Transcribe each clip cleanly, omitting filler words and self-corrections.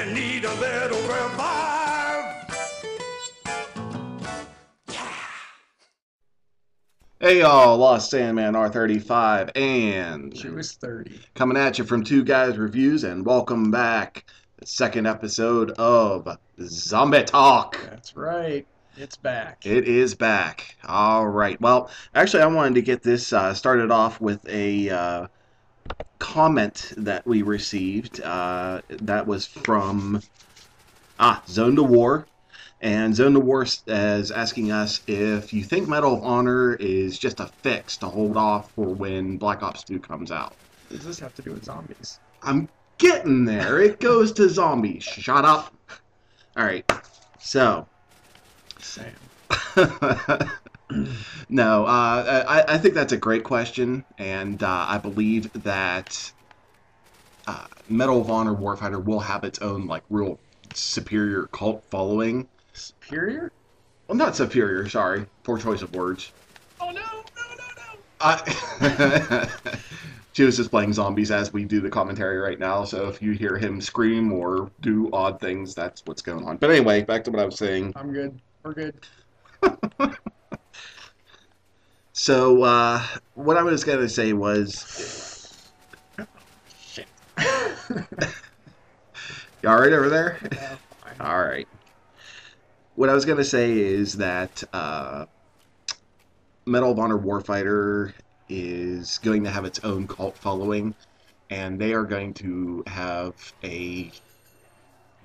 You need a little revive. Hey y'all, Lost Sandman R35 and She was 30. coming at you from Two Guys Reviews, and welcome back to the second episode of Zombie Talk. That's right. It's back. It is back. All right. Well, actually, I wanted to get this started off with a comment that we received. That was from Zone to War. And Zone to War is asking us if you think Medal of Honor is just a fix to hold off for when Black Ops 2 comes out. What does this have to do with zombies? I'm getting there. It goes to zombies. Shut up. All right. So. Sam. No, I think that's a great question, and I believe that Medal of Honor Warfighter will have its own like real superior cult following. Superior? Well, not superior. Sorry, poor choice of words. Oh no! She was just playing zombies as we do the commentary right now, so if you hear him scream or do odd things, that's what's going on. But anyway, back to what I was saying. I'm good. We're good. So, what I was going to say was... Shit. You alright over there? Yeah, fine. Alright. What I was going to say is that Medal of Honor Warfighter is going to have its own cult following, and they are going to have a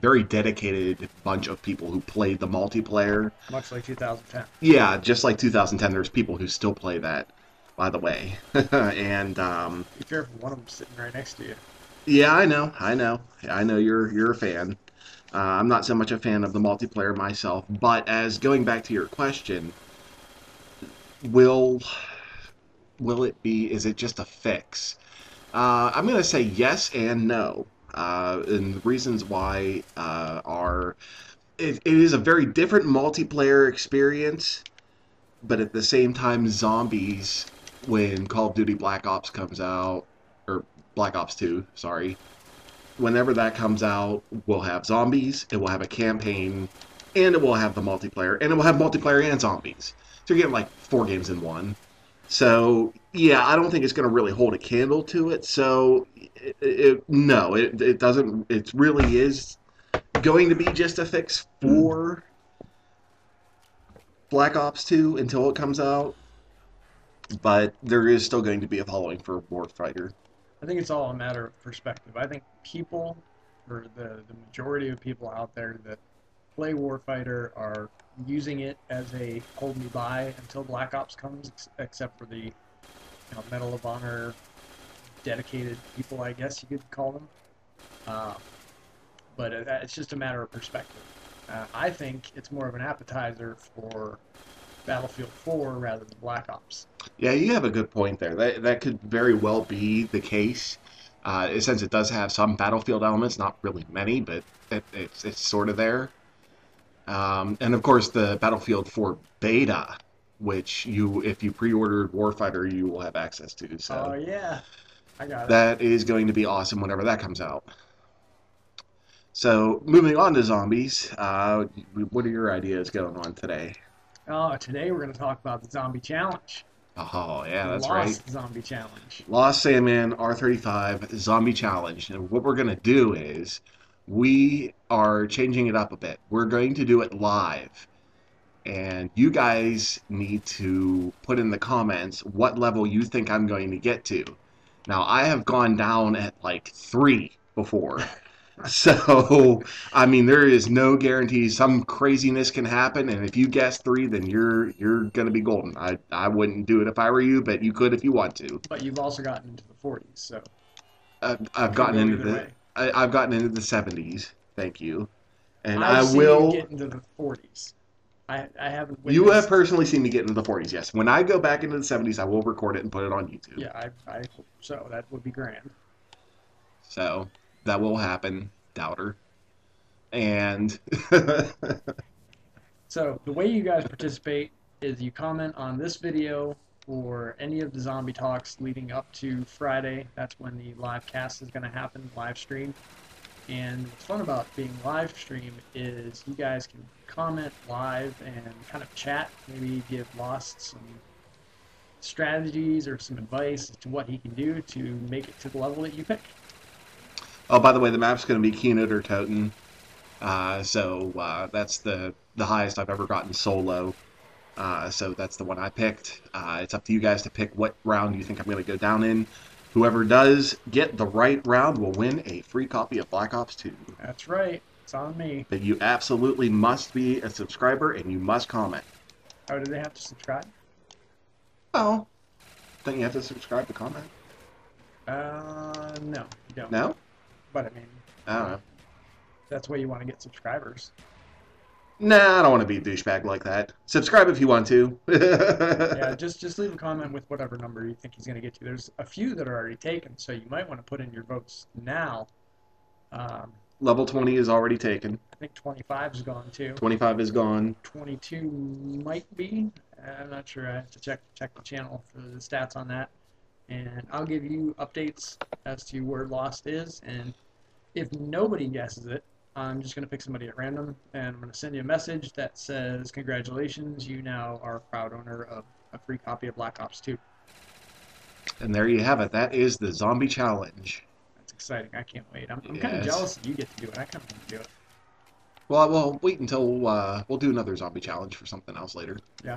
very dedicated bunch of people who played the multiplayer. Much like 2010. Yeah, just like 2010, there's people who still play that, by the way. And Be careful, one of them's sitting right next to you. yeah, I know you're a fan. I'm not so much a fan of the multiplayer myself, but as going back to your question, will it be, is it just a fix? I'm going to say yes and no. And the reasons why are, it is a very different multiplayer experience, but at the same time, zombies, when Call of Duty Black Ops comes out, or Black Ops 2, sorry, whenever that comes out, we'll have zombies, it will have a campaign, and it will have the multiplayer, and it will have multiplayer and zombies. So you're getting like 4 games in one. So, yeah, I don't think it's going to really hold a candle to it. So, no, it doesn't. It really is going to be just a fix for Black Ops 2 until it comes out. But there is still going to be a following for Warfighter. I think it's all a matter of perspective. I think people, or the majority of people out there that play Warfighter are using it as a hold me by until Black Ops comes, except for the Medal of Honor dedicated people, I guess you could call them. But it's just a matter of perspective. I think it's more of an appetizer for Battlefield 4 rather than Black Ops. Yeah, you have a good point there. That could very well be the case. Since it does have some Battlefield elements, not really many, but it's sort of there. And of course, the Battlefield 4 beta, which if you pre-ordered Warfighter, you will have access to. So Oh yeah, I got it. that is going to be awesome whenever that comes out. So moving on to zombies, what are your ideas going on today? Today we're going to talk about the Zombie Challenge. Oh yeah, that's Lost right. Zombie Challenge. Lost Sandman R35 Zombie Challenge. And what we're going to do is we are changing it up a bit. We're going to do it live. And you guys need to put in the comments what level you think I'm going to get to. Now, I have gone down at like 3 before. So, I mean, there is no guarantee. Some craziness can happen, and if you guess 3, then you're going to be golden. I wouldn't do it if I were you, but you could if you want to. But you've also gotten into the 40s, so I've gotten into I've gotten into the 70s. Thank you. And I I've seen will you get into the 40s. I haven't. You have personally seen me get into the 40s, yes. When I go back into the 70s, I will record it and put it on YouTube. Yeah, I hope so. That would be grand. So, that will happen, doubter. And... So, the way you guys participate is you comment on this video or any of the zombie talks leading up to Friday. That's when the live cast is going to happen, live stream. And what's fun about being live stream is you guys can comment live and kind of chat, maybe give Lost some strategies or some advice as to what he can do to make it to the level that you pick. Oh, by the way, the map's going to be Keenan or Toten. So that's the highest I've ever gotten solo. So that's the one I picked. It's up to you guys to pick what round you think I'm going to go down in. Whoever does get the right round will win a free copy of Black Ops 2. That's right. It's on me. But you absolutely must be a subscriber and you must comment. Oh, do they have to subscribe? Oh, don't you have to subscribe to comment? No, you don't. No? But I mean, I don't know. that's why you want to get subscribers. Nah, I don't want to be a douchebag like that. Subscribe if you want to. Yeah, just leave a comment with whatever number you think he's going to get to. There's a few that are already taken, so you might want to put in your votes now. Level 20 is already taken. I think 25 is gone too. 25 is gone. 22 might be. I'm not sure. I have to check the channel for the stats on that. And I'll give you updates as to where Lost is. And if nobody guesses it, I'm just going to pick somebody at random, and I'm going to send you a message that says, congratulations, you now are a proud owner of a free copy of Black Ops 2. And there you have it. That is the zombie challenge. That's exciting. I can't wait. I'm kind of jealous that you get to do it. I kind of want to do it. Well, we'll wait until we'll do another zombie challenge for something else later. Yeah.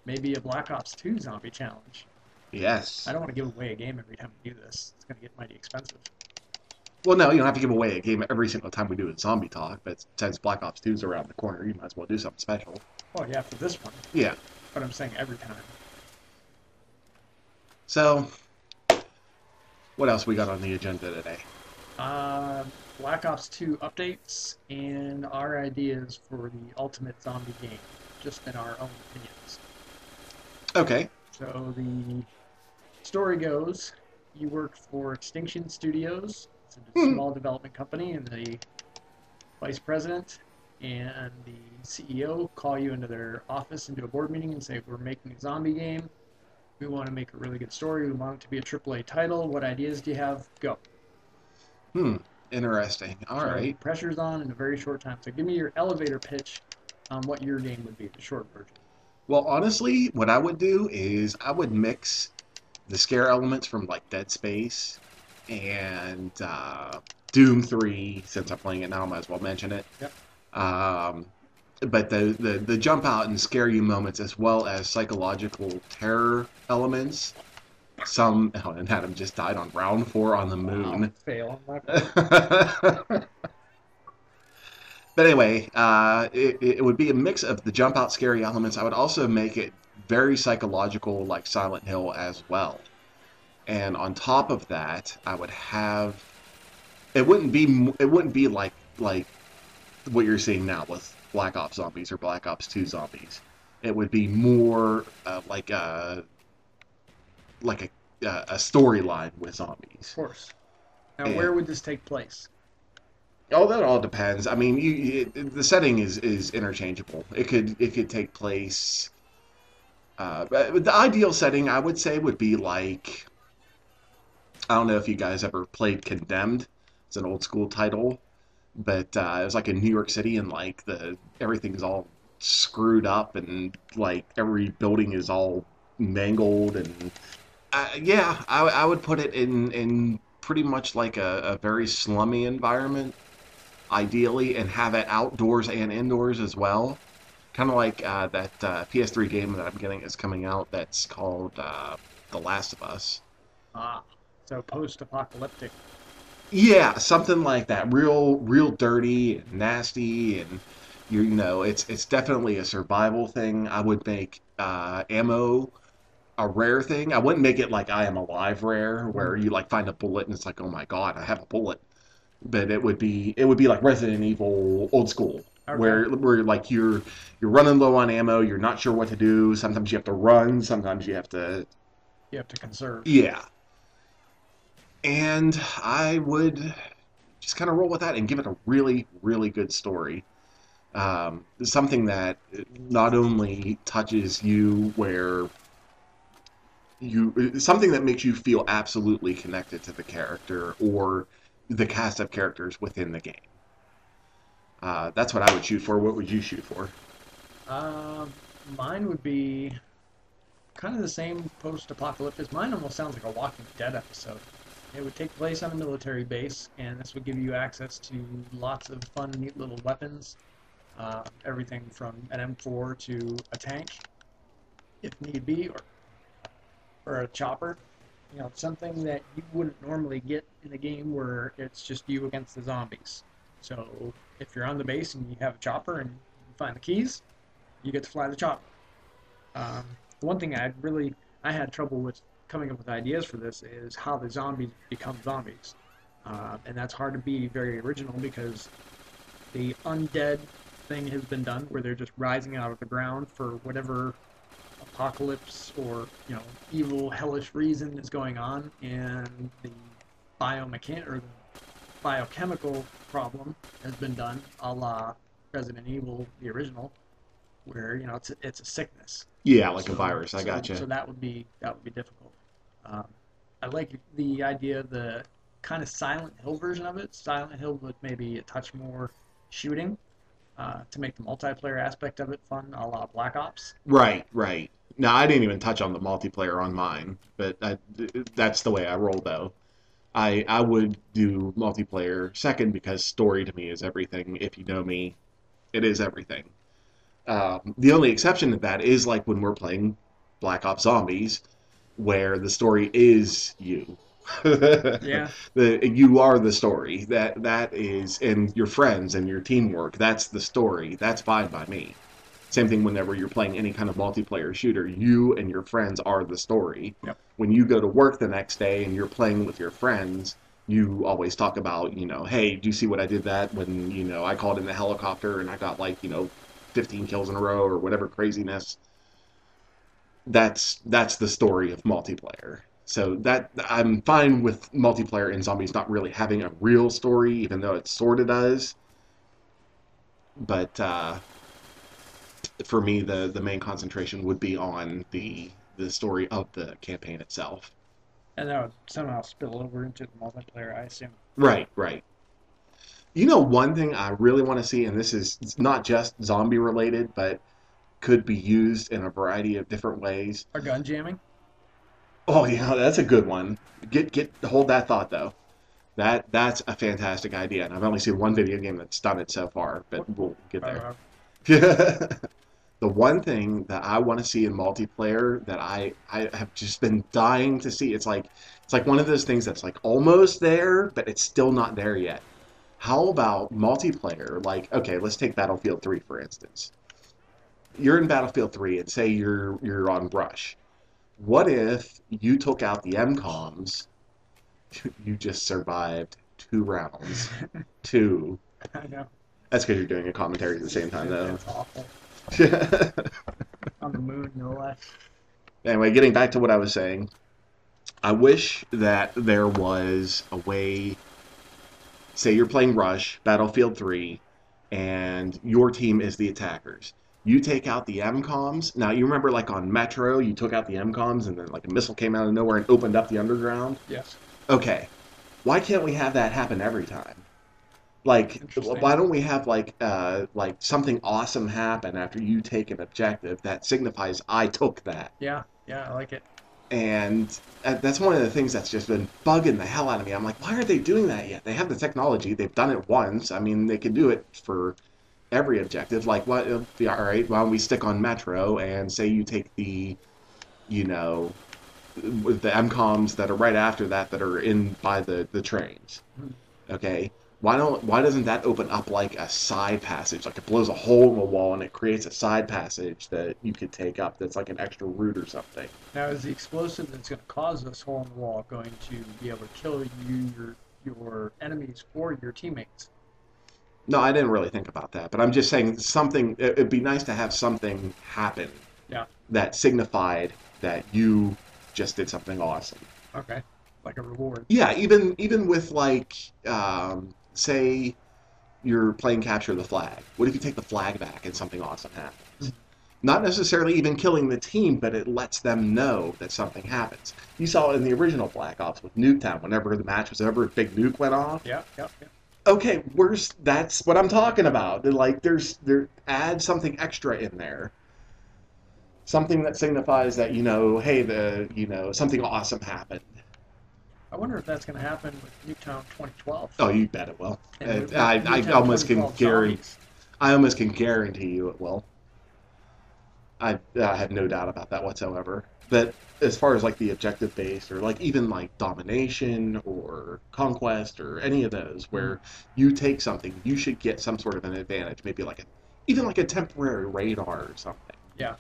Maybe a Black Ops 2 zombie challenge. Yes. I don't want to give away a game every time we do this. It's going to get mighty expensive. Well, no, you don't have to give away a game every single time we do a zombie talk, but since Black Ops 2 is around the corner, you might as well do something special. Oh, yeah, for this one. Yeah. But I'm saying every time. So, what else we got on the agenda today? Black Ops 2 updates and our ideas for the ultimate zombie game, just in our own opinions. Okay. So the story goes, you work for Extinction Studios. It's a small development company, and the vice president and the CEO call you into their office and do a board meeting and say, we're making a zombie game. We want to make a really good story. We want it to be a AAA title. What ideas do you have? Go. Interesting. All right. Pressure's on in a very short time. So give me your elevator pitch on what your game would be, the short version. Well, honestly, what I would do is I would mix the scare elements from like Dead Space and Doom 3. Since I'm playing it now, I might as well mention it. Yep. But the jump out and scare you moments, as well as psychological terror elements. And Adam just died on round 4 on the moon. Wow, fail on my part. But anyway, it would be a mix of the jump out scary elements. I would also make it very psychological, like Silent Hill as well. And on top of that, I would have it wouldn't be like what you're seeing now with Black Ops Zombies or Black Ops 2 Zombies. It would be more like a storyline with zombies. Of course. Now, where would this take place? Oh, that all depends. I mean, the setting is interchangeable. It could take place. But the ideal setting, I would say, would be like, I don't know if you guys ever played Condemned. It's an old school title, but it was like in New York City, and like everything's all screwed up, and like every building is all mangled, and yeah, I would put it in pretty much like a very slummy environment, ideally, and have it outdoors and indoors as well. Kind of like that PS3 game that I'm getting is coming out that's called The Last of Us. Ah, so post-apocalyptic. Yeah, something like that. Real dirty and nasty, and you know, it's definitely a survival thing. I would make ammo a rare thing. I wouldn't make it like I Am Alive rare, where you like find a bullet and it's like, oh my god, I have a bullet. But it would be like Resident Evil old school, Okay. where like you're running low on ammo, you're not sure what to do. Sometimes you have to run, sometimes you have to conserve. Yeah. And I would just kind of roll with that and give it a really, really good story. Something that not only touches you something that makes you feel absolutely connected to the character, or the cast of characters within the game. That's what I would shoot for. What would you shoot for? Mine would be kind of the same post-apocalyptic. Mine almost sounds like a Walking Dead episode. It would take place on a military base, and this would give you access to lots of fun, neat little weapons. Everything from an M4 to a tank, if need be, or a chopper. You know, something that you wouldn't normally get in a game where it's just you against the zombies. So if you're on the base and you have a chopper and you find the keys, you get to fly the chopper. The one thing I had trouble with coming up with ideas for this is how the zombies become zombies. And that's hard to be very original because the undead thing has been done where they're just rising out of the ground for whatever apocalypse or, you know, evil, hellish reason is going on, and the biochemical problem has been done, a la Resident Evil, the original, where, you know, it's a sickness. Yeah, like a virus. I gotcha. So that would be difficult. I like the idea of the kind of Silent Hill version of it. Silent Hill with maybe a touch more shooting to make the multiplayer aspect of it fun, a la Black Ops. Right, right. Now, I didn't even touch on the multiplayer on mine, but that's the way I roll, though. I would do multiplayer second because story to me is everything. If you know me, it is everything. The only exception to that is like when we're playing Black Ops Zombies, where the story is you. Yeah. You are the story. That is, and your friends and your teamwork. That's the story. That's fine by me. Same thing whenever you're playing any kind of multiplayer shooter. You and your friends are the story. Yep. When you go to work the next day and you're playing with your friends, you always talk about, you know, hey, do you see what I did that when, you know, I called in the helicopter and I got like, you know, 15 kills in a row or whatever craziness. That's the story of multiplayer. So that I'm fine with multiplayer in zombies not really having a real story, even though it sort of does. But for me, the main concentration would be on the story of the campaign itself. And that would somehow spill over into the multiplayer, I assume. Right, right. You know, one thing I really want to see, and this is not just zombie related, but could be used in a variety of different ways. Or gun jamming? Oh yeah, that's a good one. Hold that thought though. That's a fantastic idea, and I've only seen one video game that's done it so far, but we'll get there. The one thing that I want to see in multiplayer that I have just been dying to see, it's like one of those things that's like almost there, but it's still not there yet. How about multiplayer? Like, okay, let's take Battlefield 3 for instance. You're in Battlefield 3 and say you're on Rush. What if you took out the MCOMs? You just survived 2 rounds. 2. I know. That's because you're doing a commentary at the same time, though. That's awful. On the moon, no less. Anyway, getting back to what I was saying, I wish that there was a way. Say you're playing Rush, Battlefield 3, and your team is the attackers. You take out the MCOMs. Now, you remember like on Metro, you took out the MCOMs and then like a missile came out of nowhere and opened up the underground? Yes. Okay. Why can't we have that happen every time? Like, why don't we have like something awesome happen after you take an objective that signifies I took that? Yeah, I like it. And that's one of the things that's just been bugging the hell out of me. I'm like, why aren't they doing that yet? They have the technology. They've done it once. I mean, they can do it for every objective. Like, what? All right, why don't we stick on Metro and say you take the, you know, the MCOMs that are right after that are in by the trains. Okay. Why doesn't that open up like a side passage? Like it blows a hole in the wall and it creates a side passage that you could take up that's like an extra route or something. Now, is the explosive that's going to cause this hole in the wall going to be able to kill your enemies or your teammates? No, I didn't really think about that, but I'm just saying something. It'd be nice to have something happen. Yeah. That signified that you just did something awesome. Okay. Like a reward. Yeah, even with like, say you're playing capture the flag. What if you take the flag back and something awesome happens? Not necessarily even killing the team, but it lets them know that something happens. You saw it in the original Black Ops with Nuketown. Whenever the match was over, a big nuke went off. Yeah, yeah, yeah. Okay, that's what I'm talking about. Like, add something extra in there, something that signifies that hey, something awesome happened. I wonder if that's going to happen with Nuketown 2012. Oh, you bet it will. And with I Nuketown almost can 2012 guarantee. zombies. I almost can guarantee you it will. I have no doubt about that whatsoever. But as far as like the objective based, or like even like domination or conquest or any of those, where you take something, you should get some sort of an advantage. Maybe even like a temporary radar or something. Yeah.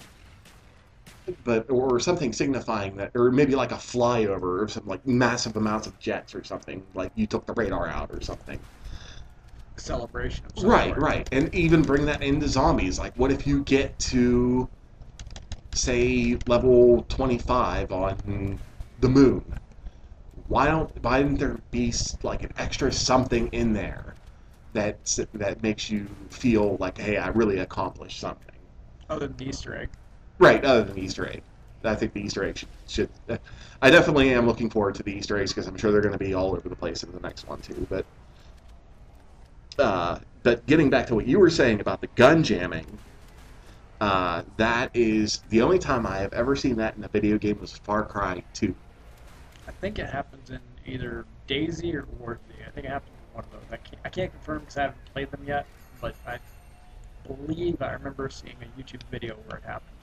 But or something signifying that, or maybe like a flyover or some like massive amounts of jets or something. Like you took the radar out or something. Celebration of some Right, sort. right. And even bring that into zombies. Like, what if you get to, say, level 25 on the moon? Why didn't there be like an extra something in there that makes you feel like, hey, I really accomplished something? Other than the Easter egg. Right, other than the Easter egg. I think the Easter egg should I definitely am looking forward to the Easter eggs because I'm sure they're going to be all over the place in the next one too. But getting back to what you were saying about the gun jamming, that is the only time I have ever seen that in a video game was Far Cry 2. I think it happens in either DayZ or War Z. I think it happens in one of those. I can't confirm because I haven't played them yet, but I believe I remember seeing a YouTube video where it happened.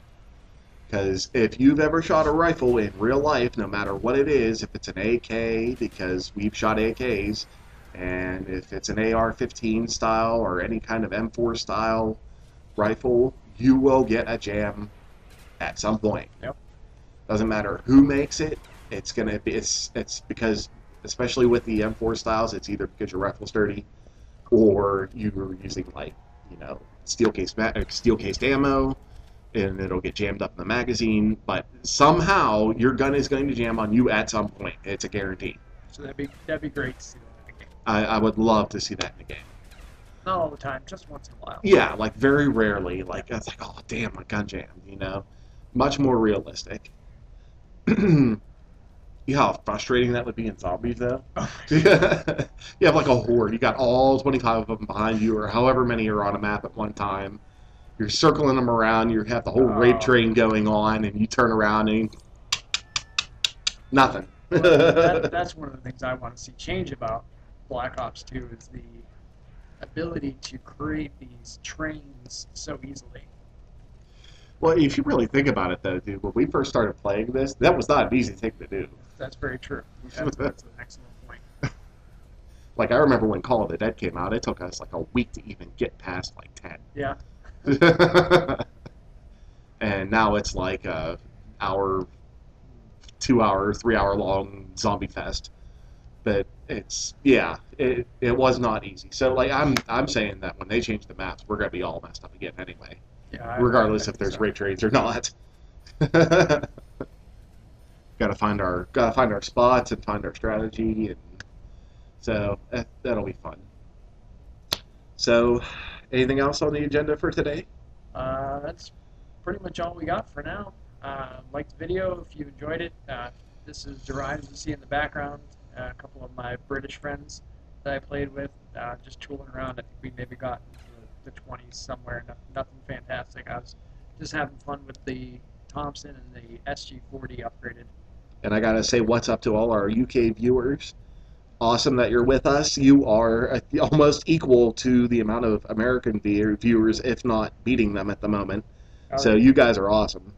Because if you've ever shot a rifle in real life, no matter what it is, if it's an AK, because we've shot AKs, and if it's an AR-15 style or any kind of M4 style rifle, you will get a jam at some point. Yep. Doesn't matter who makes it. It's because, especially with the M4 styles, it's either because your rifle's dirty, or you're using steel cased ammo, and it'll get jammed up in the magazine. But somehow your gun is going to jam on you at some point. It's a guarantee. So that'd be great to see that in a game. I would love to see that in the game. Not all the time, just once in a while. Yeah, like very rarely. Like it's like, oh damn, my gun jammed. Much more realistic. You know how frustrating that would be in zombies, though? You have like a horde. You got all 25 of them behind you, or however many are on a map at one time. You're circling them around. You have the whole raid train going on, and you turn around and nothing. That's one of the things I want to see change about Black Ops 2 is the ability to create these trains so easily. Well, if you really think about it, though, dude, when we first started playing this, that was not an easy thing to do. That's very true. That's an excellent point. Like, I remember when Call of the Dead came out, it took us like a week to even get past like 10. Yeah. And now it's like a hour, 2 hour, 3 hour long zombie fest. But it was not easy. So like I'm saying that when they change the maps, we're gonna be all messed up again anyway. Yeah. Regardless if there's raid trades or not. gotta find our spots and find our strategy, and so that'll be fun. So, anything else on the agenda for today? That's pretty much all we got for now. Like the video if you enjoyed it. This is Derives you see in the background. A couple of my British friends that I played with, just tooling around. I think we maybe got into the 20s somewhere. Nothing fantastic. I was just having fun with the Thompson and the SG40 upgraded. And I gotta say, what's up to all our UK viewers? Awesome that you're with us. You are almost equal to the amount of American viewers, if not beating them at the moment. So you guys are awesome.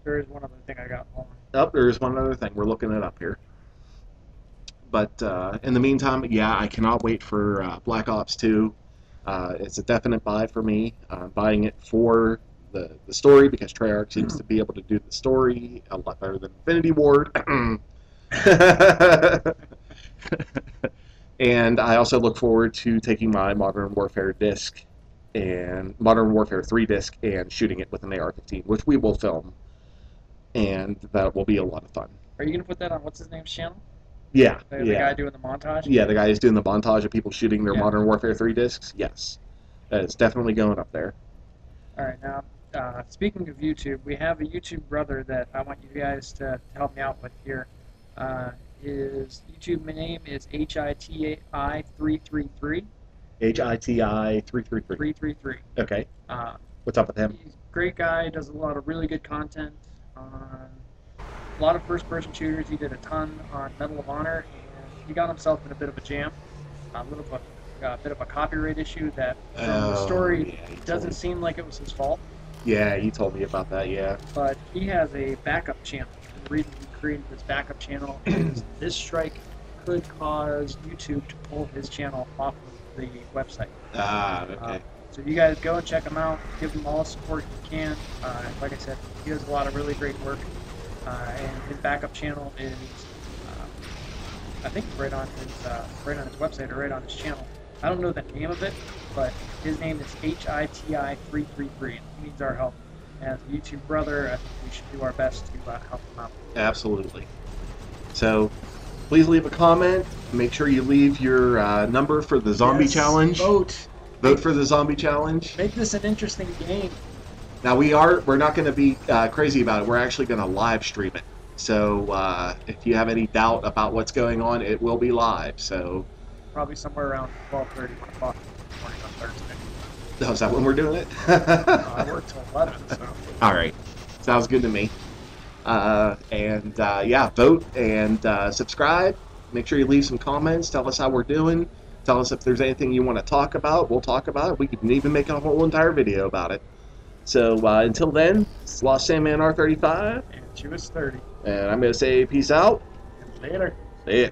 There is one other thing I got on. Oh, there's one other thing. We're looking it up here. But in the meantime, yeah, I cannot wait for Black Ops 2. It's a definite buy for me. I'm buying it for the story because Treyarch seems to be able to do the story a lot better than Infinity Ward. And I also look forward to taking my Modern Warfare disc and Modern Warfare 3 disc and shooting it with an AR-15, which we will film. And that will be a lot of fun. Are you going to put that on what's his name's channel? Yeah. The guy doing the montage? Yeah, the guy who's doing the montage of people shooting their Yeah. Modern Warfare 3 discs. Yes. That is definitely going up there. Alright, now speaking of YouTube, we have a YouTube brother that I want you guys to help me out with here. His YouTube name is HITI 333. HITI 333. 333. Okay. Uh, What's up with him? He's a great guy. Does a lot of really good content on a lot of first-person shooters. He did a ton on Medal of Honor, and he got himself in a bit of a jam. A bit of a copyright issue that, from the story, doesn't seem like it was his fault. Yeah, he told me about that. Yeah. But he has a backup channel. The reason he created this backup channel is this strike could cause YouTube to pull his channel off of the website. Ah, okay. So you guys go and check him out. Give him all the support you can. Like I said, he does a lot of really great work. And his backup channel is, I think, right on his website or right on his channel. I don't know the name of it, but his name is HITI 333. He needs our help. As a YouTube brother, I think we should do our best to help him out. Absolutely. So, please leave a comment. Make sure you leave your number for the zombie challenge. Vote for the zombie challenge. Make this an interesting game. Now we're not going to be crazy about it. We're actually going to live stream it. So if you have any doubt about what's going on, it will be live. So probably somewhere around 12:30, 1 o'clock in the morning on Thursday. Oh, is that when we're doing it? I work till 11, so. All right, sounds good to me. Yeah, vote and subscribe. Make sure you leave some comments. Tell us how we're doing. Tell us if there's anything you want to talk about. We'll talk about it. We can even make a whole entire video about it. So until then, it's Lost Sandman R35. And Chewis 30. And I'm going to say peace out. Later. See ya.